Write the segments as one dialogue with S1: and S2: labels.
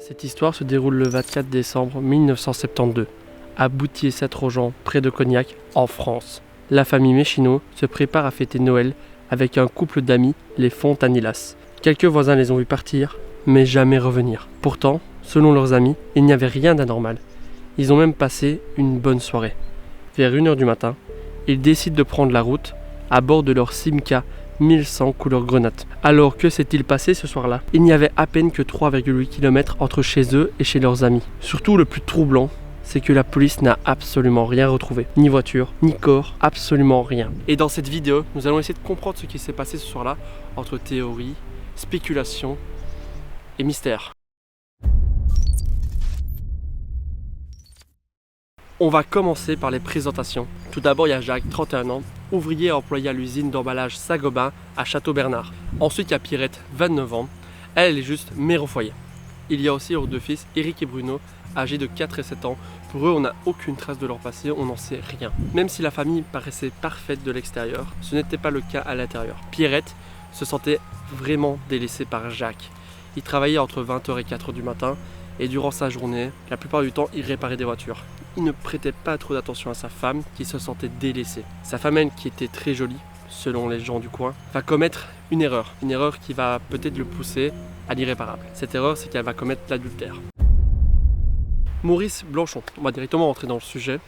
S1: Cette histoire se déroule le 24 décembre 1972, à Boutier-Saint-Trojan, près de Cognac, en France. La famille Méchineau se prépare à fêter Noël avec un couple d'amis, les Fontanillas. Quelques voisins les ont vus partir, mais jamais revenir. Pourtant, selon leurs amis, il n'y avait rien d'anormal. Ils ont même passé une bonne soirée. Vers 1h du matin, ils décident de prendre la route à bord de leur Simca 1100 couleur grenade. Alors que s'est-il passé ce soir-là? Il n'y avait à peine que 3,8 km entre chez eux et chez leurs amis. Surtout le plus troublant, c'est que la police n'a absolument rien retrouvé. Ni voiture, ni corps, absolument rien. Et dans cette vidéo, nous allons essayer de comprendre ce qui s'est passé ce soir-là entre théorie, spéculation et mystère. On va commencer par les présentations. Tout d'abord, il y a Jacques, 31 ans, ouvrier employé à l'usine d'emballage Saint-Gobain à Château-Bernard. Ensuite, il y a Pierrette, 29 ans. Elle est juste mère au foyer. Il y a aussi leurs deux fils, Eric et Bruno, âgés de 4 et 7 ans. Pour eux, on n'a aucune trace de leur passé, on n'en sait rien. Même si la famille paraissait parfaite de l'extérieur, ce n'était pas le cas à l'intérieur. Pierrette se sentait vraiment délaissée par Jacques. Il travaillait entre 20h et 4h du matin et durant sa journée, la plupart du temps, il réparait des voitures. Il ne prêtait pas trop d'attention à sa femme qui se sentait délaissée. Sa femme, elle, qui était très jolie, selon les gens du coin, va commettre une erreur qui va peut-être le pousser à l'irréparable. Cette erreur, c'est qu'elle va commettre l'adultère. Maurice Blanchon, on va directement rentrer dans le sujet,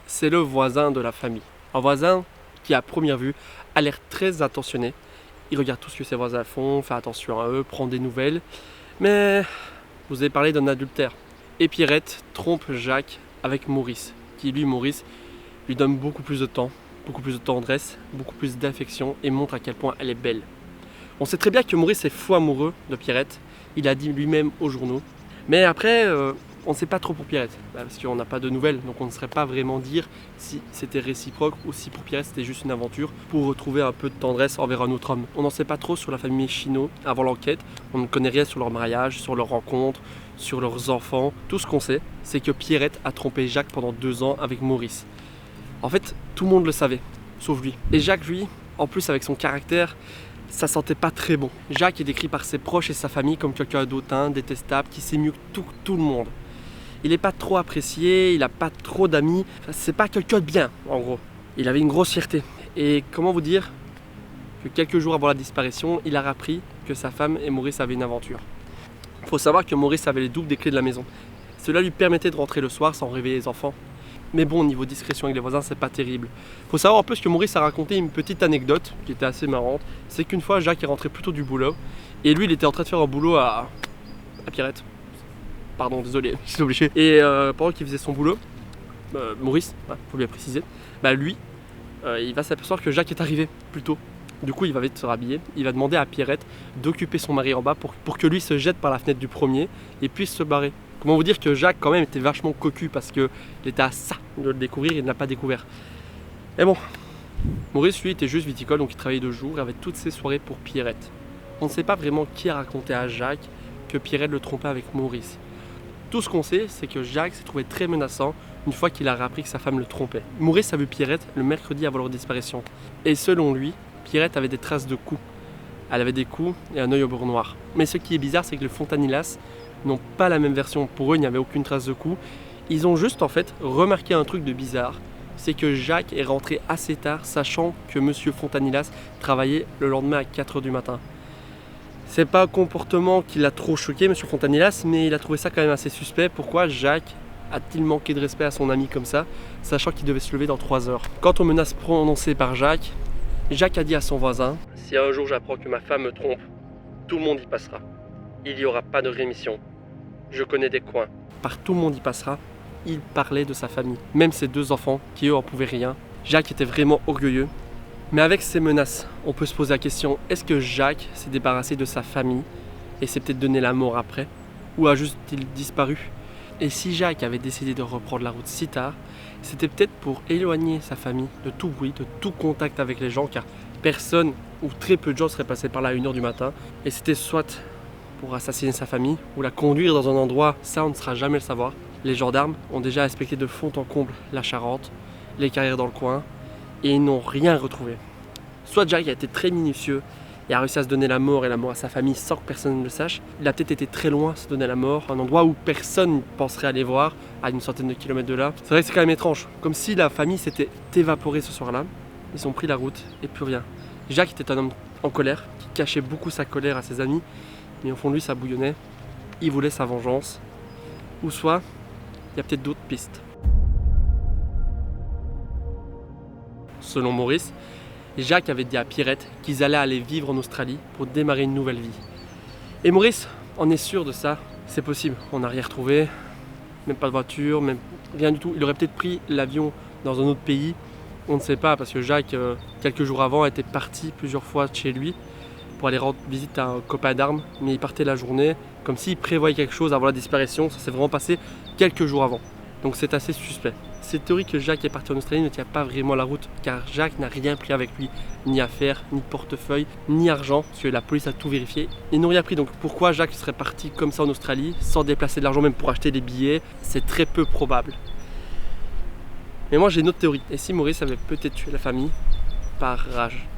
S1: c'est le voisin de la famille. Un voisin qui, à première vue, a l'air très attentionné. Il regarde tout ce que ses voisins font, fait attention à eux, prend des nouvelles. Mais vous avez parlé d'un adultère. Et Pierrette trompe Jacques avec Maurice, qui lui, Maurice, lui donne beaucoup plus de temps, beaucoup plus de tendresse, beaucoup plus d'affection et montre à quel point elle est belle. On sait très bien que Maurice est fou amoureux de Pierrette, il a dit lui-même aux journaux. Mais après, on ne sait pas trop pour Pierrette, parce qu'on n'a pas de nouvelles, donc on ne saurait pas vraiment dire si c'était réciproque ou si pour Pierrette c'était juste une aventure pour retrouver un peu de tendresse envers un autre homme. On n'en sait pas trop sur la famille Méchineau avant l'enquête, on ne connaît rien sur leur mariage, sur leur rencontre, sur leurs enfants. Tout ce qu'on sait, c'est que Pierrette a trompé Jacques pendant 2 ans avec Maurice. En fait, tout le monde le savait, sauf lui. Et Jacques, lui, en plus avec son caractère, ça sentait pas très bon. Jacques est décrit par ses proches et sa famille comme quelqu'un d'autant, détestable, qui sait mieux que tout le monde. Il n'est pas trop apprécié, il n'a pas trop d'amis, c'est pas quelqu'un de bien, en gros. Il avait une grosse fierté. Et comment vous dire que quelques jours avant la disparition, il a appris que sa femme et Maurice avaient une aventure. Il faut savoir que Maurice avait les doubles des clés de la maison. Cela lui permettait de rentrer le soir sans réveiller les enfants. Mais bon, niveau discrétion avec les voisins, c'est pas terrible. Il faut savoir en plus que Maurice a raconté une petite anecdote qui était assez marrante. C'est qu'une fois, Jacques est rentré plutôt du boulot. Et lui, il était en train de faire un boulot à Pierrette. Pardon, désolé, je suis obligé. Et pendant qu'il faisait son boulot, Maurice, faut bien préciser, lui, il va s'apercevoir que Jacques est arrivé plus tôt. Du coup, il va vite se rhabiller, il va demander à Pierrette d'occuper son mari en bas pour que lui se jette par la fenêtre du premier et puisse se barrer. Comment vous dire que Jacques, quand même, était vachement cocu parce qu'il était à ça de le découvrir et il ne l'a pas découvert. Mais bon, Maurice, lui, était juste viticole, donc il travaillait de jour et avait toutes ses soirées pour Pierrette. On ne sait pas vraiment qui a raconté à Jacques que Pierrette le trompait avec Maurice. Tout ce qu'on sait, c'est que Jacques s'est trouvé très menaçant une fois qu'il a appris que sa femme le trompait. Maurice a vu Pierrette le mercredi avant leur disparition. Et selon lui, Pierrette avait des traces de coups. Elle avait des coups et un œil au beurre noir. Mais ce qui est bizarre, c'est que les Fontanillas n'ont pas la même version. Pour eux, il n'y avait aucune trace de coups. Ils ont juste en fait remarqué un truc de bizarre. C'est que Jacques est rentré assez tard, sachant que Monsieur Fontanillas travaillait le lendemain à 4h du matin. C'est pas un comportement qui l'a trop choqué, Monsieur Fontanillas, mais il a trouvé ça quand même assez suspect. Pourquoi Jacques a-t-il manqué de respect à son ami comme ça, sachant qu'il devait se lever dans 3 heures? Quant aux menaces prononcées par Jacques, Jacques a dit à son voisin: « Si un jour j'apprends que ma femme me trompe, tout le monde y passera. Il n'y aura pas de rémission. Je connais des coins. » Par tout le monde y passera, il parlait de sa famille, même ses 2 enfants qui eux en pouvaient rien. Jacques était vraiment orgueilleux. Mais avec ces menaces, on peut se poser la question, est-ce que Jacques s'est débarrassé de sa famille et s'est peut-être donné la mort après? Ou a juste-t-il disparu? Et si Jacques avait décidé de reprendre la route si tard, c'était peut-être pour éloigner sa famille de tout bruit, de tout contact avec les gens, car personne ou très peu de gens seraient passés par là à 1h du matin. Et c'était soit pour assassiner sa famille ou la conduire dans un endroit, ça on ne sera jamais le savoir. Les gendarmes ont déjà inspecté de fond en comble la Charente, les carrières dans le coin, et ils n'ont rien retrouvé. Soit Jacques a été très minutieux et a réussi à se donner la mort et la mort à sa famille sans que personne ne le sache. Il a peut-être été très loin se donner la mort, un endroit où personne ne penserait aller voir, à une centaine de kilomètres de là. C'est vrai que c'est quand même étrange, comme si la famille s'était évaporée ce soir-là. Ils ont pris la route et plus rien. Jacques était un homme en colère, qui cachait beaucoup sa colère à ses amis, mais au fond de lui ça bouillonnait. Il voulait sa vengeance. Ou soit, il y a peut-être d'autres pistes. Selon Maurice, Jacques avait dit à Pierrette qu'ils allaient aller vivre en Australie pour démarrer une nouvelle vie. Et Maurice en est sûr de ça. C'est possible, on n'a rien retrouvé, même pas de voiture, même rien du tout. Il aurait peut-être pris l'avion dans un autre pays, on ne sait pas, parce que Jacques, quelques jours avant, était parti plusieurs fois de chez lui pour aller rendre visite à un copain d'armes, mais il partait la journée comme s'il prévoyait quelque chose avant la disparition. Ça s'est vraiment passé quelques jours avant, donc c'est assez suspect. Cette théorie que Jacques est parti en Australie ne tient pas vraiment la route, car Jacques n'a rien pris avec lui, ni affaires, ni portefeuille, ni argent, parce que la police a tout vérifié. Ils n'ont rien pris, donc pourquoi Jacques serait parti comme ça en Australie, sans déplacer de l'argent même pour acheter des billets? C'est très peu probable. Mais moi j'ai une autre théorie, et si Maurice avait peut-être tué la famille par rage?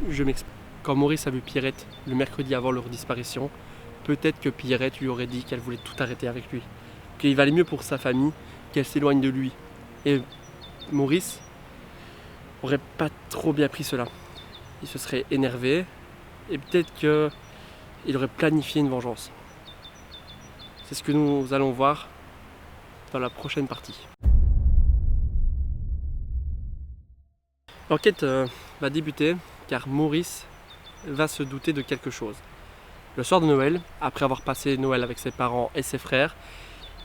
S1: Je m'explique. Quand Maurice a vu Pierrette le mercredi avant leur disparition, peut-être que Pierrette lui aurait dit qu'elle voulait tout arrêter avec lui, qu'il valait mieux pour sa famille qu'elle s'éloigne de lui. Et Maurice aurait pas trop bien pris cela. Il se serait énervé et peut-être qu'il aurait planifié une vengeance. C'est ce que nous allons voir dans la prochaine partie. L'enquête va débuter car Maurice va se douter de quelque chose. Le soir de Noël, après avoir passé Noël avec ses parents et ses frères,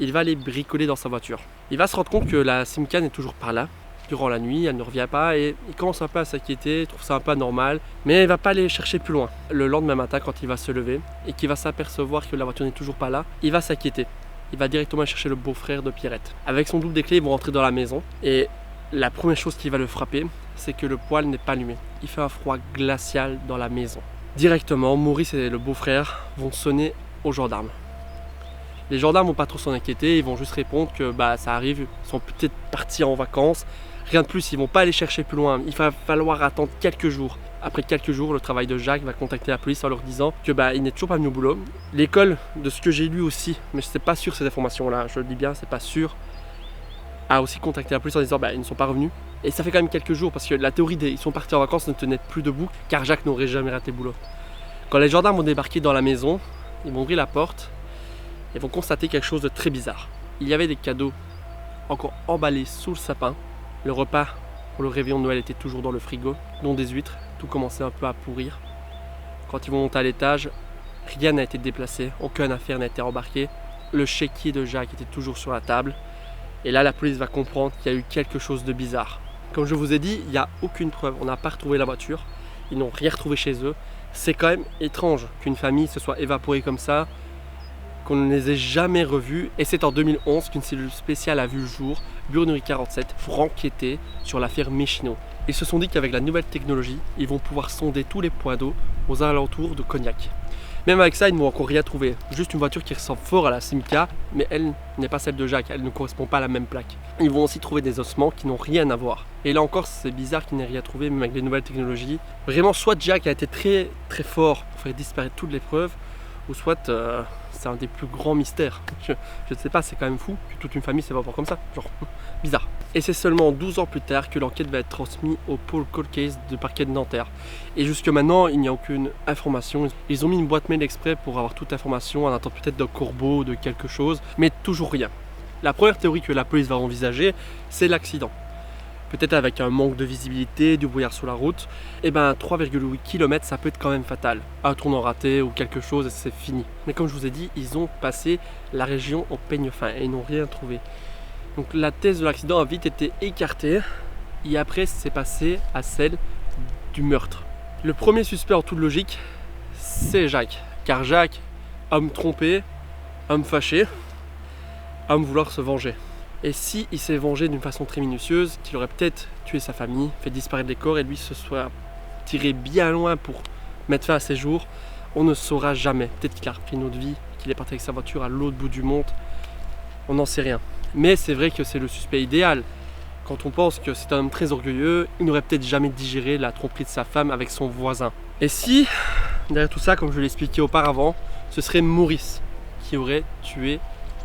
S1: il va aller bricoler dans sa voiture. Il va se rendre compte que la SIM-card n'est toujours pas là. Durant la nuit, elle ne revient pas et il commence un peu à s'inquiéter, il trouve ça un peu anormal, mais il ne va pas aller chercher plus loin. Le lendemain matin, quand il va se lever et qu'il va s'apercevoir que la voiture n'est toujours pas là, il va s'inquiéter. Il va directement chercher le beau-frère de Pierrette. Avec son double des clés, ils vont rentrer dans la maison et la première chose qui va le frapper, c'est que le poêle n'est pas allumé. Il fait un froid glacial dans la maison. Directement, Maurice et le beau-frère vont sonner aux gendarmes. Les gendarmes vont pas trop s'en inquiéter, ils vont juste répondre que ça arrive, ils sont peut-être partis en vacances. Rien de plus, ils vont pas aller chercher plus loin. Il va falloir attendre quelques jours. Après quelques jours, le travail de Jacques va contacter la police en leur disant que il n'est toujours pas venu au boulot. L'école, de ce que j'ai lu aussi, mais je sais pas sûr ces informations-là, je le dis bien, c'est pas sûr, a aussi contacté la police en disant ils ne sont pas revenus. Et ça fait quand même quelques jours parce que la théorie des ils sont partis en vacances ne tenait plus debout car Jacques n'aurait jamais raté le boulot. Quand les gendarmes vont débarquer dans la maison, ils vont ouvrir la porte et vont constater quelque chose de très bizarre. Il y avait des cadeaux encore emballés sous le sapin. Le repas pour le réveillon de Noël était toujours dans le frigo, dont des huîtres. Tout commençait un peu à pourrir. Quand ils vont monter à l'étage, rien n'a été déplacé, aucune affaire n'a été embarquée. Le chéquier de Jacques était toujours sur la table. Et là, la police va comprendre qu'il y a eu quelque chose de bizarre. Comme je vous ai dit, il n'y a aucune preuve. On n'a pas retrouvé la voiture. Ils n'ont rien retrouvé chez eux. C'est quand même étrange qu'une famille se soit évaporée comme ça, qu'on ne les ait jamais revus. Et c'est en 2011 qu'une cellule spéciale a vu le jour, Burnerie 47, pour enquêter sur l'affaire Méchineau. Ils se sont dit qu'avec la nouvelle technologie, ils vont pouvoir sonder tous les points d'eau aux alentours de Cognac. Même avec ça, ils n'ont encore rien trouvé. Juste une voiture qui ressemble fort à la Simca, mais elle n'est pas celle de Jacques, elle ne correspond pas à la même plaque. Ils vont aussi trouver des ossements qui n'ont rien à voir. Et là encore, c'est bizarre qu'ils n'aient rien trouvé, même avec les nouvelles technologies. Vraiment, soit Jacques a été très très fort pour faire disparaître toutes les preuves, ou soit c'est un des plus grands mystères. Je ne sais pas, c'est quand même fou que toute une famille s'évapore comme ça. Genre, bizarre. Et c'est seulement 12 ans plus tard que l'enquête va être transmise au pôle Cold Case du parquet de Nanterre. Et jusque maintenant, il n'y a aucune information. Ils ont mis une boîte mail exprès pour avoir toute information, en attendant peut-être d'un corbeau, de quelque chose, mais toujours rien. La première théorie que la police va envisager, c'est l'accident. Peut-être avec un manque de visibilité, du brouillard sur la route, et 3,8 km ça peut être quand même fatal. Un tournant raté ou quelque chose et c'est fini. Mais comme je vous ai dit, ils ont passé la région au peigne fin et ils n'ont rien trouvé. Donc la thèse de l'accident a vite été écartée et après c'est passé à celle du meurtre. Le premier suspect en toute logique, c'est Jacques. Car Jacques, homme trompé, homme fâché, homme vouloir se venger. Et si il s'est vengé d'une façon très minutieuse, qu'il aurait peut-être tué sa famille, fait disparaître les corps et lui se soit tiré bien loin pour mettre fin à ses jours, on ne saura jamais. Peut-être qu'il a repris une autre vie, qu'il est parti avec sa voiture à l'autre bout du monde, on n'en sait rien. Mais c'est vrai que c'est le suspect idéal. Quand on pense que c'est un homme très orgueilleux, il n'aurait peut-être jamais digéré la tromperie de sa femme avec son voisin. Et si, derrière tout ça, comme je l'ai expliqué auparavant, ce serait Maurice qui aurait tué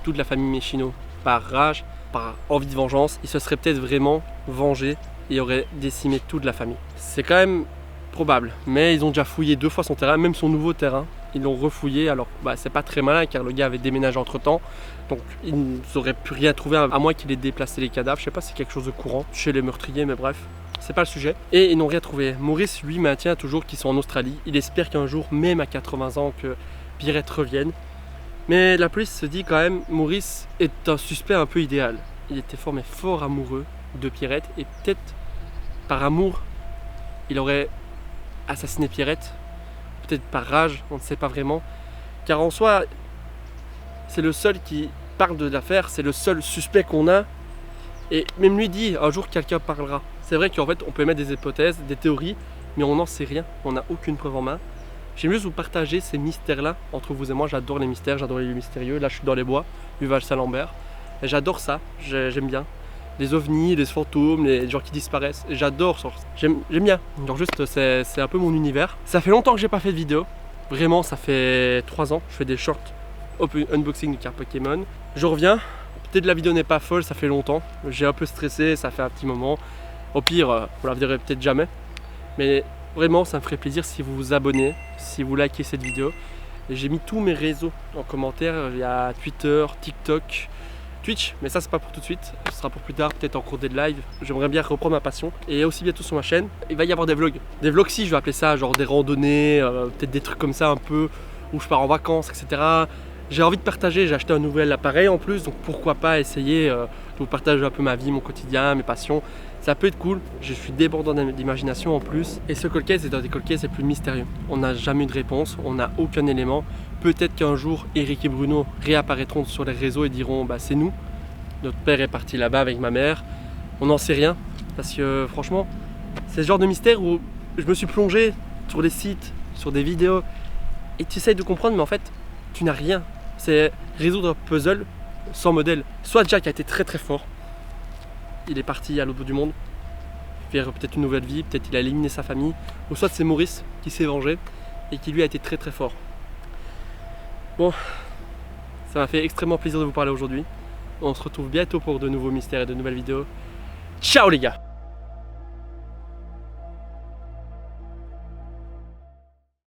S1: toute la famille Mechino par rage, par envie de vengeance, il se serait peut-être vraiment vengé et aurait décimé toute la famille. C'est quand même probable, mais ils ont déjà fouillé 2 fois son terrain, même son nouveau terrain, ils l'ont refouillé. Alors c'est pas très malin car le gars avait déménagé entre temps, donc ils n'auraient pu rien trouver à moins qu'il ait déplacé les cadavres. Je sais pas si c'est quelque chose de courant chez les meurtriers, mais bref, c'est pas le sujet. Et ils n'ont rien trouvé. Maurice lui maintient toujours qu'ils sont en Australie, il espère qu'un jour, même à 80 ans, que Pierrette revienne. Mais la police se dit quand même, Maurice est un suspect un peu idéal. Il était fort amoureux de Pierrette et peut-être par amour, il aurait assassiné Pierrette, peut-être par rage, on ne sait pas vraiment. Car en soi, c'est le seul qui parle de l'affaire, c'est le seul suspect qu'on a. Et même lui dit, un jour quelqu'un parlera. C'est vrai qu'en fait, on peut mettre des hypothèses, des théories, mais on n'en sait rien, on n'a aucune preuve en main. J'aime juste vous partager ces mystères-là entre vous et moi. J'adore les mystères, j'adore les lieux mystérieux. Là, je suis dans les bois, Uval-Saint-Lambert. J'adore ça, j'aime bien. Les ovnis, les fantômes, les gens qui disparaissent. J'adore ça, j'aime bien. Genre juste, c'est un peu mon univers. Ça fait longtemps que j'ai pas fait de vidéo. Vraiment, ça fait 3 ans. Je fais des shorts unboxing de cartes Pokémon. Je reviens. Peut-être la vidéo n'est pas folle, ça fait longtemps. J'ai un peu stressé, ça fait un petit moment. Au pire, vous la verrez peut-être jamais. Mais vraiment, ça me ferait plaisir si vous vous abonnez, si vous likez cette vidéo. J'ai mis tous mes réseaux en commentaire. Il y a Twitter, TikTok, Twitch, mais ça c'est pas pour tout de suite, ce sera pour plus tard, peut-être en cours des lives. J'aimerais bien reprendre ma passion et aussi bientôt sur ma chaîne. Il va y avoir des vlogs. Des vlogs si je vais appeler ça, genre des randonnées, peut-être des trucs comme ça un peu, où je pars en vacances, etc. J'ai envie de partager, j'ai acheté un nouvel appareil en plus, donc pourquoi pas essayer de vous partager un peu ma vie, mon quotidien, mes passions. Ça peut être cool, je suis débordant d'imagination en plus. Et ce cold case est un des cold cases les plus mystérieux. On n'a jamais eu de réponse, on n'a aucun élément. Peut-être qu'un jour, Eric et Bruno réapparaîtront sur les réseaux et diront bah c'est nous. Notre père est parti là-bas avec ma mère. On n'en sait rien, parce que franchement, c'est ce genre de mystère où je me suis plongé sur des sites, sur des vidéos, et tu essayes de comprendre, mais en fait, tu n'as rien. C'est résoudre un puzzle sans modèle. Soit Jack a été très très fort, il est parti à l'autre bout du monde, faire peut-être une nouvelle vie, peut-être il a éliminé sa famille, ou soit c'est Maurice qui s'est vengé et qui lui a été très très fort. Bon, ça m'a fait extrêmement plaisir de vous parler aujourd'hui. On se retrouve bientôt pour de nouveaux mystères et de nouvelles vidéos. Ciao les gars!